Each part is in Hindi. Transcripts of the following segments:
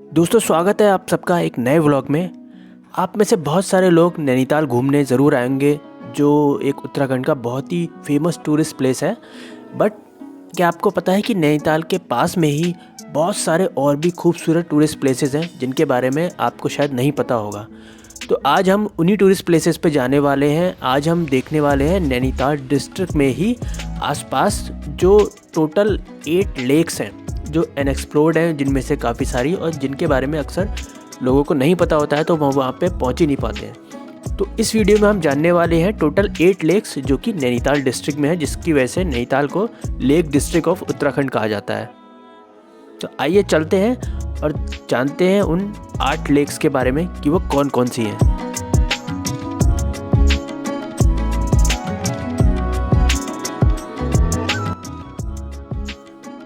दोस्तों, स्वागत है आप सबका एक नए व्लॉग में। आप में से बहुत सारे लोग नैनीताल घूमने ज़रूर आएंगे, जो एक उत्तराखंड का बहुत ही फेमस टूरिस्ट प्लेस है। बट क्या आपको पता है कि नैनीताल के पास में ही बहुत सारे और भी खूबसूरत टूरिस्ट प्लेसेस हैं जिनके बारे में आपको शायद नहीं पता होगा। तो आज हम उन्हीं टूरिस्ट प्लेसेस पे जाने वाले हैं। आज हम देखने वाले हैं नैनीताल डिस्ट्रिक्ट में ही आसपास जो टोटल 8 लेक्स हैं जो अनएक्सप्लोर्ड हैं, जिनमें से काफ़ी सारी और जिनके बारे में अक्सर लोगों को नहीं पता होता है, तो वो वहाँ पे पहुँच ही नहीं पाते हैं। तो इस वीडियो में हम जानने वाले हैं टोटल 8 लेक्स जो कि नैनीताल डिस्ट्रिक्ट में है, जिसकी वजह से नैनीताल को लेक डिस्ट्रिक्ट ऑफ उत्तराखंड कहा जाता है। तो आइए चलते हैं और जानते हैं उन 8 लेक्स के बारे में कि वो कौन कौन सी हैं।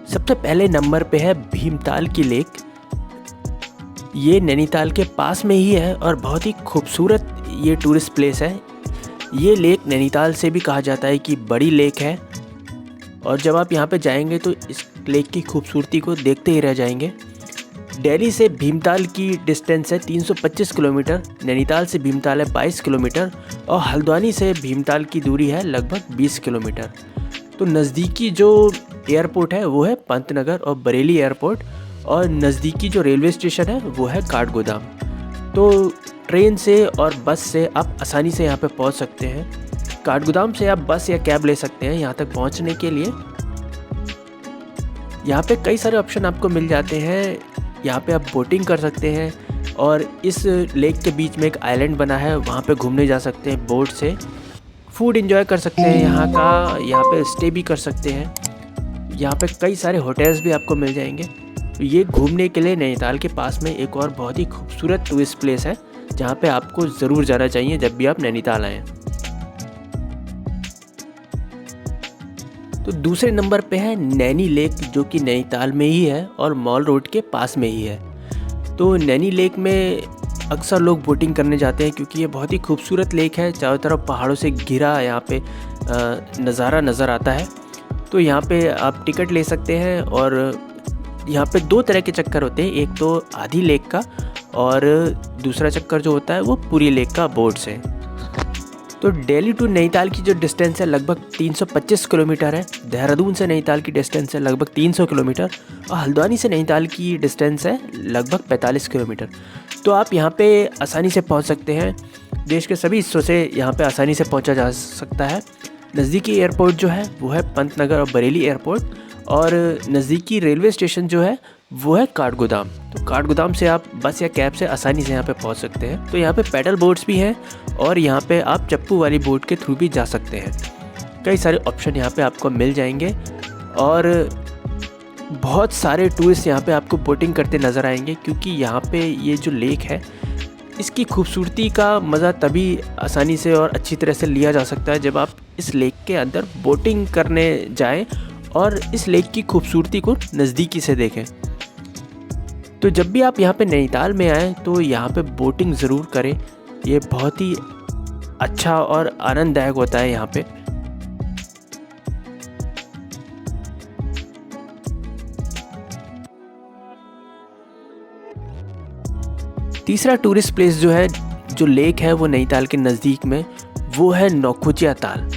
सबसे पहले नंबर पे है भीमताल की लेक। ये नैनीताल के पास में ही है और बहुत ही खूबसूरत ये टूरिस्ट प्लेस है। ये लेक नैनीताल से भी कहा जाता है कि बड़ी लेक है, और जब आप यहाँ पे जाएंगे तो इस लेक की खूबसूरती को देखते ही रह जाएंगे। दिल्ली से भीमताल की डिस्टेंस है 325 किलोमीटर, नैनीताल से भीमताल है 22 किलोमीटर और हल्द्वानी से भीमताल की दूरी है लगभग 20 किलोमीटर। तो नज़दीकी जो एयरपोर्ट है वो है पंतनगर और बरेली एयरपोर्ट, और नज़दीकी जो रेलवे स्टेशन है वो है काठगोदाम। तो ट्रेन से और बस से आप आसानी से यहाँ पे पहुँच सकते हैं। काठगोदाम से आप बस या कैब ले सकते हैं यहाँ तक पहुँचने के लिए। यहाँ पे कई सारे ऑप्शन आपको मिल जाते हैं। यहाँ पे आप बोटिंग कर सकते हैं, और इस लेक के बीच में एक आइलैंड बना है, वहाँ पे घूमने जा सकते हैं बोट से। फूड एंजॉय कर सकते हैं यहाँ का, यहाँ पे स्टे भी कर सकते हैं। यहाँ पे कई सारे होटल्स भी आपको मिल जाएंगे। तो ये घूमने के लिए नैनीताल के पास में एक और बहुत ही खूबसूरत टूरिस्ट प्लेस है, जहाँ पे आपको ज़रूर जाना चाहिए जब भी आप नैनीताल आएँ। तो दूसरे नंबर पे है नैनी लेक, जो कि नैनीताल में ही है और मॉल रोड के पास में ही है। तो नैनी लेक में अक्सर लोग बोटिंग करने जाते हैं क्योंकि ये बहुत ही खूबसूरत लेक है। चारों तरफ पहाड़ों से घिरा यहाँ पे नज़ारा नज़र आता है। तो यहाँ पे आप टिकट ले सकते हैं, और यहाँ पे 2 तरह के चक्कर होते हैं, एक तो आधी लेक का और दूसरा चक्कर जो होता है वो पूरी लेक का बोट से। तो दिल्ली टू नैनीताल की जो डिस्टेंस है लगभग 325 किलोमीटर है। देहरादून से नैनीताल की डिस्टेंस है लगभग 300 किलोमीटर, और हल्द्वानी से नैनीताल की डिस्टेंस है लगभग 45 किलोमीटर। तो आप यहाँ पे आसानी से पहुँच सकते हैं। देश के सभी हिस्सों से यहाँ पे आसानी से पहुँचा जा सकता है। नज़दीकी एयरपोर्ट जो है वो है पंतनगर और बरेली एयरपोर्ट, और नज़दीकी रेलवे स्टेशन जो है वो है काठगोदाम। तो काठगोदाम से आप बस या कैब से आसानी से यहाँ पे पहुँच सकते हैं। तो यहाँ पे पैडल बोट्स भी हैं, और यहाँ पे आप चप्पू वाली बोट के थ्रू भी जा सकते हैं। कई सारे ऑप्शन यहाँ पे आपको मिल जाएंगे, और बहुत सारे टूरिस्ट यहाँ पे आपको बोटिंग करते नज़र आएंगे, क्योंकि यहाँ पे ये जो लेक है इसकी खूबसूरती का मज़ा तभी आसानी से और अच्छी तरह से लिया जा सकता है जब आप इस लेक के अंदर बोटिंग करने जाएं और इस लेक की खूबसूरती को नज़दीकी से देखें। तो जब भी आप यहाँ पे नैनीताल में आएँ तो यहाँ पे बोटिंग ज़रूर करें। ये बहुत ही अच्छा और आनंददायक होता है यहाँ पे। तीसरा टूरिस्ट प्लेस जो है, जो लेक है वो नैनीताल के नज़दीक में, वो है नौकुचिया ताल।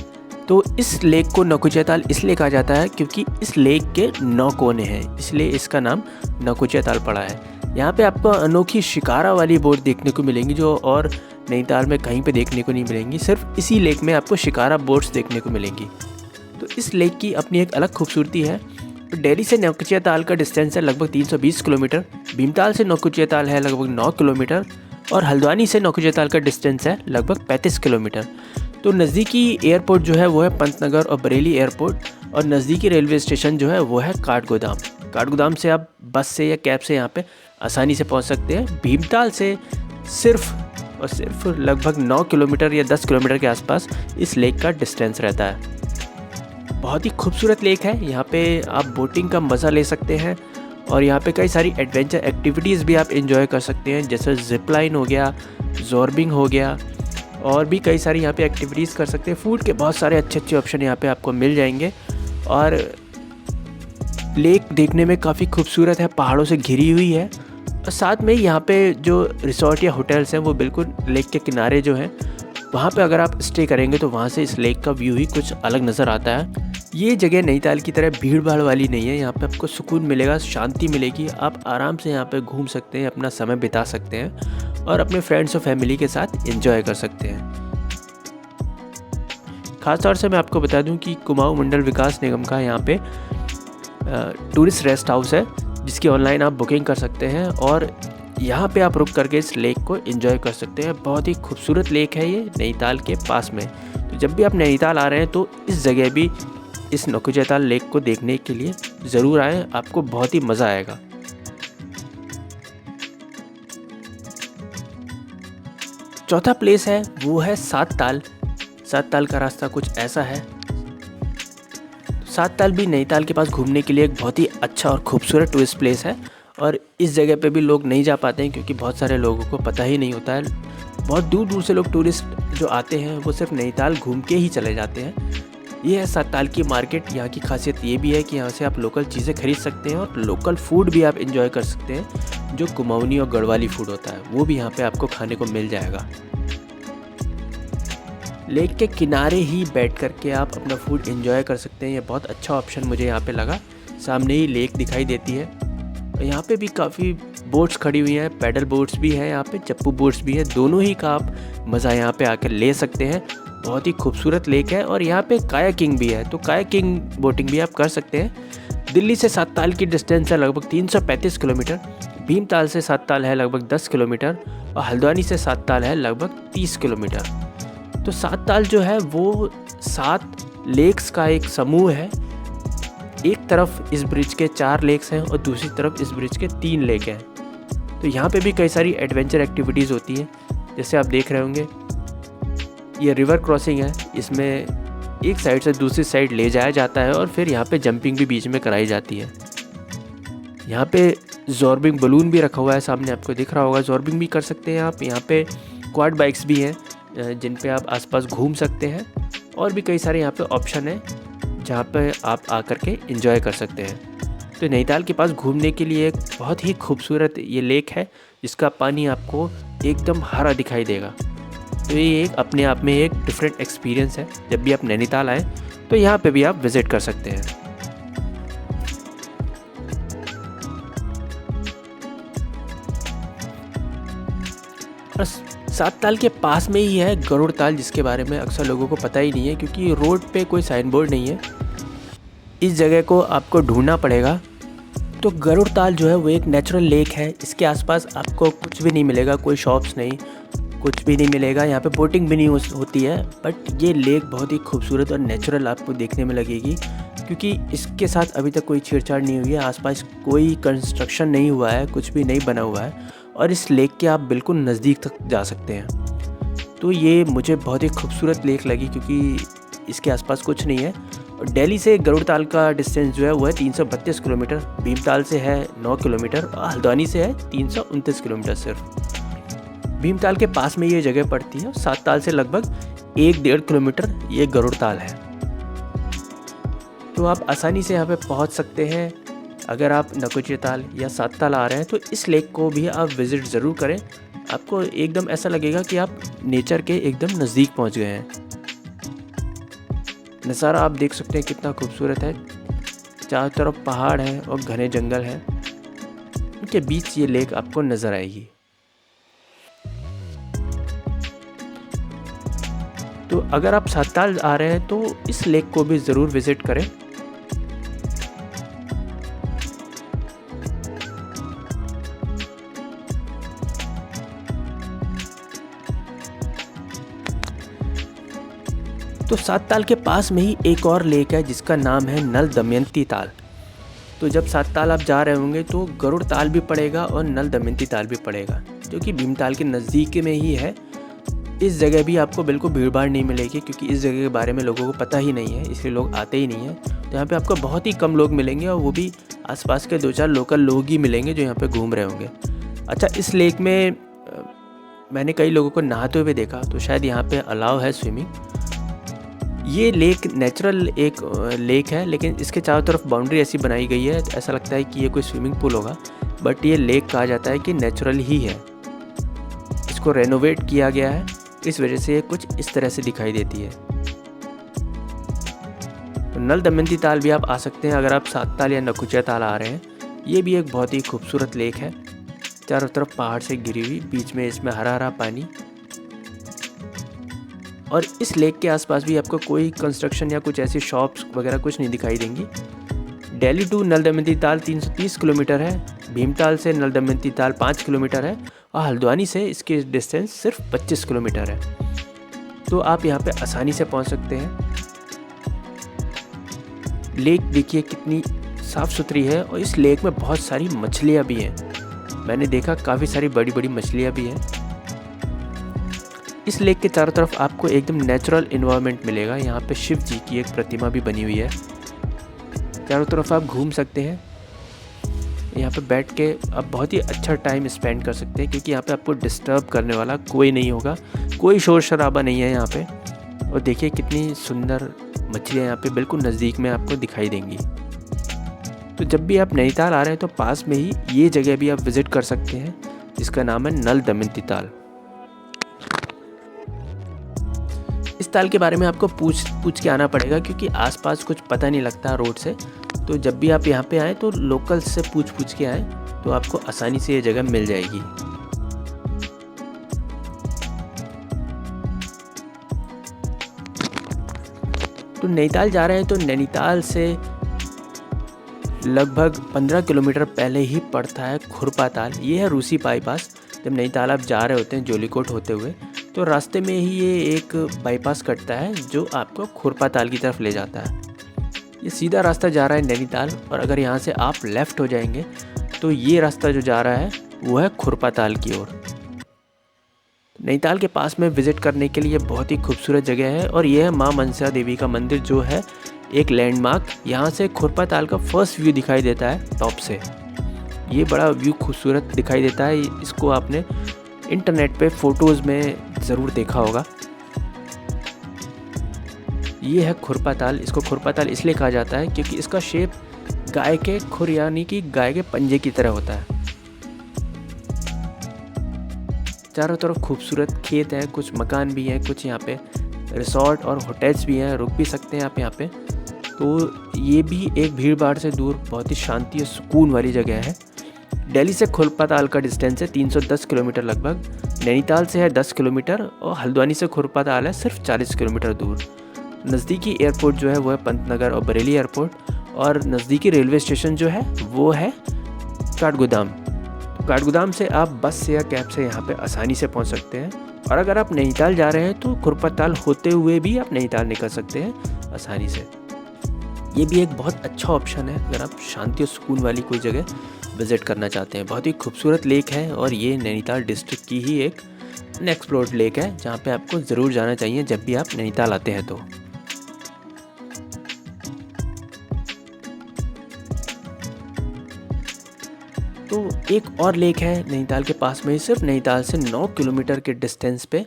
तो इस लेक को नौकुचिया ताल इसलिए कहा जाता है क्योंकि इस लेक के 9 कोने हैं, इसलिए इसका नाम नौकुचिया ताल पड़ा है। यहाँ पे आपको अनोखी शिकारा वाली बोट देखने को मिलेंगी, जो और नैनीताल में कहीं पे देखने को नहीं मिलेंगी। सिर्फ इसी लेक में आपको शिकारा बोट्स देखने को मिलेंगी। तो इस लेक की अपनी एक अलग खूबसूरती है। तो दिल्ली से नौकुचिया ताल का डिस्टेंस है लगभग 320 किलोमीटर, भीमताल से नौकुचिया ताल है लगभग 9 किलोमीटर, और हल्द्वानी से नौकुचिया ताल का डिस्टेंस है लगभग 35 किलोमीटर। तो नज़दीकी एयरपोर्ट जो है वो है पंतनगर और बरेली एयरपोर्ट, और नज़दीकी रेलवे स्टेशन जो है वो है काठगोदाम। काठगोदाम से आप बस से या कैब से यहाँ पे आसानी से पहुँच सकते हैं। भीमताल से सिर्फ और सिर्फ लगभग 9 किलोमीटर या 10 किलोमीटर के आसपास इस लेक का डिस्टेंस रहता है। बहुत ही खूबसूरत लेक है। यहाँ पे आप बोटिंग का मज़ा ले सकते हैं, और यहाँ पे कई सारी एडवेंचर एक्टिविटीज़ भी आप एंजॉय कर सकते हैं, जैसे जिप लाइन हो गया, जॉर्बिंग हो गया, और भी कई सारी यहाँ पे एक्टिविटीज़ कर सकते हैं। फूड के बहुत सारे अच्छे अच्छे ऑप्शन यहाँ पे आपको मिल जाएंगे, और लेक देखने में काफ़ी खूबसूरत है, पहाड़ों से घिरी हुई है। और साथ में यहाँ पे जो रिसोर्ट या होटल्स हैं वो बिल्कुल लेक के किनारे जो हैं वहाँ पे अगर आप स्टे करेंगे तो वहाँ से इस लेक का व्यू ही कुछ अलग नज़र आता है। ये जगह नैनीताल की तरह भीड़ भाड़ वाली नहीं है, यहाँ पे आपको सुकून मिलेगा, शांति मिलेगी, आप आराम से यहाँ पे घूम सकते हैं, अपना समय बिता सकते हैं और अपने फ्रेंड्स और फैमिली के साथ एंजॉय कर सकते हैं। ख़ास तौर से मैं आपको बता दूं कि कुमाऊं मंडल विकास निगम का यहाँ पे टूरिस्ट रेस्ट हाउस है जिसकी ऑनलाइन आप बुकिंग कर सकते हैं और यहाँ पे आप रुक करके इस लेक को एंजॉय कर सकते हैं। बहुत ही खूबसूरत लेक है ये नैनीताल के पास में। तो जब भी आप नैनीताल आ रहे हैं तो इस जगह भी इस नकुचे ताल लेक को देखने के लिए ज़रूर आएँ, आपको बहुत ही मज़ा आएगा। चौथा प्लेस है वो है सात ताल। सात ताल का रास्ता कुछ ऐसा है। सात ताल भी नैनीताल के पास घूमने के लिए एक बहुत ही अच्छा और खूबसूरत टूरिस्ट प्लेस है और इस जगह पे भी लोग नहीं जा पाते हैं क्योंकि बहुत सारे लोगों को पता ही नहीं होता है। बहुत दूर दूर से लोग टूरिस्ट जो आते हैं वो सिर्फ नैनीताल घूम के ही चले जाते हैं। ये है सात ताल की मार्केट। यहाँ की खासियत ये भी है कि यहाँ से आप लोकल चीज़ें खरीद सकते हैं और लोकल फूड भी आप इंजॉय कर सकते हैं। जो कुमाऊनी और गढ़वाली फूड होता है वो भी यहाँ पे आपको खाने को मिल जाएगा। लेक के किनारे ही बैठ कर के आप अपना फूड एंजॉय कर सकते हैं। ये बहुत अच्छा ऑप्शन मुझे यहाँ पे लगा। सामने ही लेक दिखाई देती है। यहाँ पे भी काफ़ी बोट्स खड़ी हुई हैं, पैडल बोट्स भी हैं, यहाँ पे चप्पू बोट्स भी हैं। दोनों ही का आप मज़ा यहाँ पे आकर ले सकते हैं। बहुत ही खूबसूरत लेक है और यहाँ पे कायाकिंग भी है, तो कायाकिंग बोटिंग भी आप कर सकते हैं। दिल्ली से सात ताल की डिस्टेंस है लगभग 335 किलोमीटर। भीमताल से सात ताल है लगभग 10 किलोमीटर और हल्द्वानी से सात ताल है लगभग 30 किलोमीटर। तो सात ताल जो है वो 7 लेक्स का एक समूह है। एक तरफ इस ब्रिज के 4 लेक्स हैं और दूसरी तरफ इस ब्रिज के 3 लेक हैं। तो यहाँ पे भी कई सारी एडवेंचर एक्टिविटीज़ होती हैं। जैसे आप देख रहे होंगे ये रिवर क्रॉसिंग है, इसमें एक साइड से दूसरी साइड ले जाया जाता है और फिर यहाँ पे जंपिंग भी बीच में कराई जाती है। यहाँ पे जॉर्बिंग बलून भी रखा हुआ है, सामने आपको दिख रहा होगा। जॉर्बिंग भी कर सकते हैं आप। यहाँ पे क्वाड बाइक्स भी हैं जिन पे आप आसपास घूम सकते हैं और भी कई सारे यहाँ पे ऑप्शन है जहाँ पे आप आकर के एंजॉय कर सकते हैं। तो नैनीताल के पास घूमने के लिए एक बहुत ही खूबसूरत ये लेक है जिसका पानी आपको एकदम हरा दिखाई देगा। तो ये एक अपने आप में एक डिफरेंट एक्सपीरियंस है। जब भी आप नैनीताल आएँ तो यहाँ पे भी आप विज़िट कर सकते हैं। और सात ताल के पास में ही है गरुड़ ताल, जिसके बारे में अक्सर लोगों को पता ही नहीं है क्योंकि रोड पे कोई साइन बोर्ड नहीं है। इस जगह को आपको ढूंढना पड़ेगा। तो गरुड़ ताल जो है वो एक नेचुरल लेक है। इसके आसपास आपको कुछ भी नहीं मिलेगा, कोई शॉप्स नहीं, कुछ भी नहीं मिलेगा। यहाँ पे बोटिंग भी नहीं होती है। बट ये लेक बहुत ही खूबसूरत और नेचुरल आपको देखने में लगेगी क्योंकि इसके साथ अभी तक कोई छेड़छाड़ नहीं हुई है। आसपास कोई कंस्ट्रक्शन नहीं हुआ है, कुछ भी नहीं बना हुआ है और इस लेक के आप बिल्कुल नज़दीक तक जा सकते हैं। तो ये मुझे बहुत ही खूबसूरत लेक लगी क्योंकि इसके आसपास कुछ नहीं है। और दिल्ली से गरुड़ ताल का डिस्टेंस जो है वो है 332 किलोमीटर। भीमताल से है 9 किलोमीटर और हल्द्वानी से है 329 किलोमीटर सिर्फ। भीमताल के पास में ये जगह पड़ती है और सात ताल से लगभग 1-1.5 किलोमीटर ये गरुड़ ताल है। तो आप आसानी से यहाँ पे पहुँच सकते हैं। अगर आप नकुचे ताल या सात ताल आ रहे हैं तो इस लेक को भी आप विज़िट ज़रूर करें। आपको एकदम ऐसा लगेगा कि आप नेचर के एकदम नज़दीक पहुँच गए हैं। नज़ारा आप देख सकते हैं कितना खूबसूरत है। चारों तरफ पहाड़ है और घने जंगल है, उनके बीच ये लेक आपको नज़र आएगी। तो अगर आप सात ताल आ रहे हैं तो इस लेक को भी ज़रूर विज़िट करें। तो सात ताल के पास में ही एक और लेक है जिसका नाम है नल दमयंती ताल। तो जब सात ताल आप जा रहे होंगे तो गरुड़ ताल भी पड़ेगा और नल दमयंती ताल भी पड़ेगा जो कि भीमताल के नज़दीक में ही है। इस जगह भी आपको बिल्कुल भीड़ भाड़ नहीं मिलेगी क्योंकि इस जगह के बारे में लोगों को पता ही नहीं है, इसलिए लोग आते ही नहीं हैं। तो यहाँ पे आपको बहुत ही कम लोग मिलेंगे और वो भी आसपास के 2-4 लोकल लोग ही मिलेंगे जो यहाँ पे घूम रहे होंगे। अच्छा, इस लेक में मैंने कई लोगों को नहाते हुए देखा, तो शायद यहाँ पे अलाउ है स्विमिंग। ये लेक नेचुरल एक लेक है, लेकिन इसके चारों तरफ बाउंड्री ऐसी बनाई गई है, ऐसा लगता है कि ये कोई स्विमिंग पूल होगा, बट ये लेक कहा जाता है कि नेचुरल ही है। इसको रेनोवेट किया गया है, इस वजह से ये कुछ इस तरह से दिखाई देती है। तो नल दमयंती ताल भी आप आ सकते हैं अगर आप सात ताल या नकुचिया ताल आ रहे हैं। ये भी एक बहुत ही खूबसूरत लेक है, चारों तरफ पहाड़ से घिरी हुई, बीच में इसमें हरा हरा पानी। और इस लेक के आसपास भी आपको कोई कंस्ट्रक्शन या कुछ ऐसी शॉप्स वगैरह कुछ नहीं दिखाई देंगी। दिल्ली टू नल दमयंती ताल 330 किलोमीटर है, भीमताल से नल दमयंती ताल 5 किलोमीटर है और हल्द्वानी से इसकी डिस्टेंस सिर्फ 25 किलोमीटर है। तो आप यहाँ पे आसानी से पहुँच सकते हैं। लेक देखिए कितनी साफ़ सुथरी है और इस लेक में बहुत सारी मछलियाँ भी हैं। मैंने देखा काफ़ी सारी बड़ी बड़ी मछलियाँ भी हैं। इस लेक के चारों तरफ आपको एकदम नेचुरल इन्वायरमेंट मिलेगा। यहाँ पे शिव जी की एक प्रतिमा भी बनी हुई है। चारों तरफ आप घूम सकते हैं, यहाँ पे बैठ के आप बहुत ही अच्छा टाइम स्पेंड कर सकते हैं, क्योंकि यहाँ पे आपको डिस्टर्ब करने वाला कोई नहीं होगा, कोई शोर शराबा नहीं है यहाँ पे। और देखिए कितनी सुंदर मछलियाँ यहाँ पे बिल्कुल नज़दीक में आपको दिखाई देंगी। तो जब भी आप नैनीताल आ रहे हैं तो पास में ही ये जगह भी आप विज़िट कर सकते हैं, जिसका नाम है नल दमयंती ताल। इस ताल के बारे में आपको पूछ के आना पड़ेगा, क्योंकि आसपास कुछ पता नहीं लगता रोड से। तो जब भी आप यहाँ पे आएँ तो लोकल से पूछ के आएँ, तो आपको आसानी से ये जगह मिल जाएगी। तो नैनीताल जा रहे हैं तो नैनीताल से लगभग 15 किलोमीटर पहले ही पड़ता है खुरपा ताल। ये है रूसी बाईपास। जब नैनीताल आप जा रहे होते हैं जोलीकोट होते हुए, तो रास्ते में ही ये एक बाईपास कटता है जो आपको खुरपा ताल की तरफ ले जाता है। ये सीधा रास्ता जा रहा है नैनीताल, और अगर यहाँ से आप लेफ़्ट हो जाएंगे तो ये रास्ता जो जा रहा है वो है खुरपा ताल की ओर। नैनीताल के पास में विज़िट करने के लिए बहुत ही खूबसूरत जगह है, और ये है माँ मनसा देवी का मंदिर, जो है एक लैंडमार्क। यहाँ से खुरपा ताल का फर्स्ट व्यू दिखाई देता है टॉप से। ये बड़ा व्यू खूबसूरत दिखाई देता है। इसको आपने इंटरनेट पे फ़ोटोज़ में ज़रूर देखा होगा। ये है खुरपा ताल। इसको खुरपा ताल इसलिए कहा जाता है क्योंकि इसका शेप गाय के खुर यानी कि गाय के पंजे की तरह होता है। चारों तरफ खूबसूरत खेत हैं, कुछ मकान भी हैं, कुछ यहाँ पे रिसोर्ट और होटल्स भी हैं, रुक भी सकते हैं आप यहाँ पे। तो ये भी एक भीड़ भाड़ से दूर बहुत ही शांति और सुकून वाली जगह है। दिल्ली से खुरपा ताल का डिस्टेंस है 310 किलोमीटर लगभग, नैनीताल से है 10 किलोमीटर, और हल्द्वानी से खुरपा ताल है सिर्फ 40 किलोमीटर दूर। नज़दीकी एयरपोर्ट जो है वो है पंतनगर और बरेली एयरपोर्ट, और नज़दीकी रेलवे स्टेशन जो है वो है काठगोदाम। काठगोदाम से आप बस से या कैब से यहाँ पे आसानी से पहुँच सकते हैं। और अगर आप नैनीताल जा रहे हैं तो खुरपा ताल होते हुए भी आप नैनीताल निकल सकते हैं आसानी से। ये भी एक बहुत अच्छा ऑप्शन है अगर आप शांति और सुकून वाली कोई जगह विज़िट करना चाहते हैं। बहुत ही खूबसूरत लेक है, और ये नैनीताल डिस्ट्रिक्ट की ही एक अनएक्सप्लोर्ड लेक है, जहाँ पे आपको ज़रूर जाना चाहिए जब भी आप नैनीताल आते हैं। तो एक और लेक है नैनीताल के पास में ही, सिर्फ नैनीताल से 9 किलोमीटर के डिस्टेंस पे।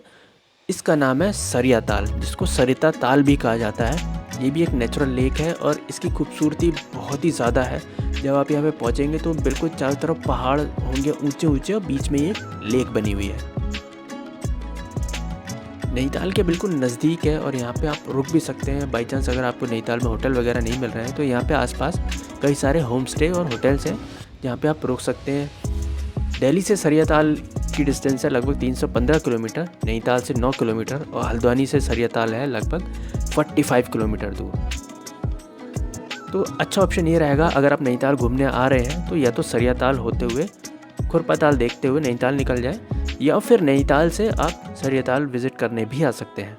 इसका नाम है सरिया ताल, जिसको सरिता ताल भी कहा जाता है। ये भी एक नेचुरल लेक है, और इसकी खूबसूरती बहुत ही ज़्यादा है। जब आप यहाँ पे पहुँचेंगे तो बिल्कुल चारों तरफ पहाड़ होंगे ऊंचे ऊंचे, और बीच में ये लेक बनी हुई है। नैनीताल के बिल्कुल नज़दीक है, और यहाँ पे आप रुक भी सकते हैं। बाई चांस अगर आपको नैनीताल में होटल वगैरह नहीं मिल रहे हैं तो यहाँ पे आसपास कई सारे होम स्टे और होटल्स हैं जहाँ पे आप रुक सकते हैं। दिल्ली से सरिया ताल की डिस्टेंस है लगभग 315 किलोमीटर, नैनीताल से 9 किलोमीटर, और हल्द्वानी से सरिया ताल है लगभग 45 किलोमीटर दूर। तो अच्छा ऑप्शन ये रहेगा, अगर आप नैनीताल घूमने आ रहे हैं तो या तो सरिया ताल होते हुए खुरपा ताल देखते हुए नैनीताल निकल जाए, या फिर नैनीताल से आप सरिया ताल विज़िट करने भी आ सकते हैं।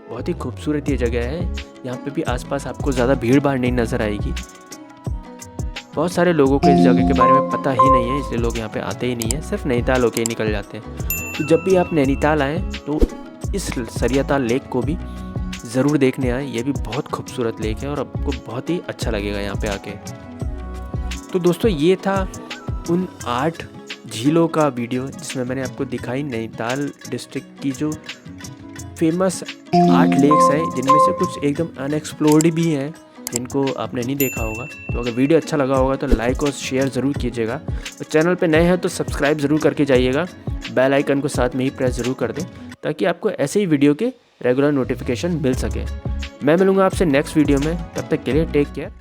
बहुत ही खूबसूरत ये जगह है। यहाँ पे भी आसपास आपको ज़्यादा भीड़ भाड़ नहीं नज़र आएगी। बहुत सारे लोगों को इस जगह के बारे में पता ही नहीं है, इसलिए लोग यहाँ पे आते ही नहीं हैं, सिर्फ नैनीताल होके ही निकल जाते हैं। तो जब भी आप नैनीताल आएँ तो इस सरिया ताल लेक को भी ज़रूर देखने आएँ। ये भी बहुत खूबसूरत लेक है और आपको बहुत ही अच्छा लगेगा यहाँ पे आके। तो दोस्तों, ये था उन 8 झीलों का वीडियो जिसमें मैंने आपको दिखाई नैनीताल डिस्ट्रिक्ट की जो फेमस 8 लेक्स हैं, जिनमें से कुछ एकदम अनएक्सप्लोर्ड भी हैं जिनको आपने नहीं देखा होगा। तो अगर वीडियो अच्छा लगा होगा तो लाइक और शेयर ज़रूर कीजिएगा, और चैनल पे नए हैं तो सब्सक्राइब ज़रूर करके जाइएगा। बेल आइकन को साथ में ही प्रेस ज़रूर कर दें ताकि आपको ऐसे ही वीडियो के रेगुलर नोटिफिकेशन मिल सके। मैं मिलूँगा आपसे नेक्स्ट वीडियो में, तब तक के लिए टेक केयर।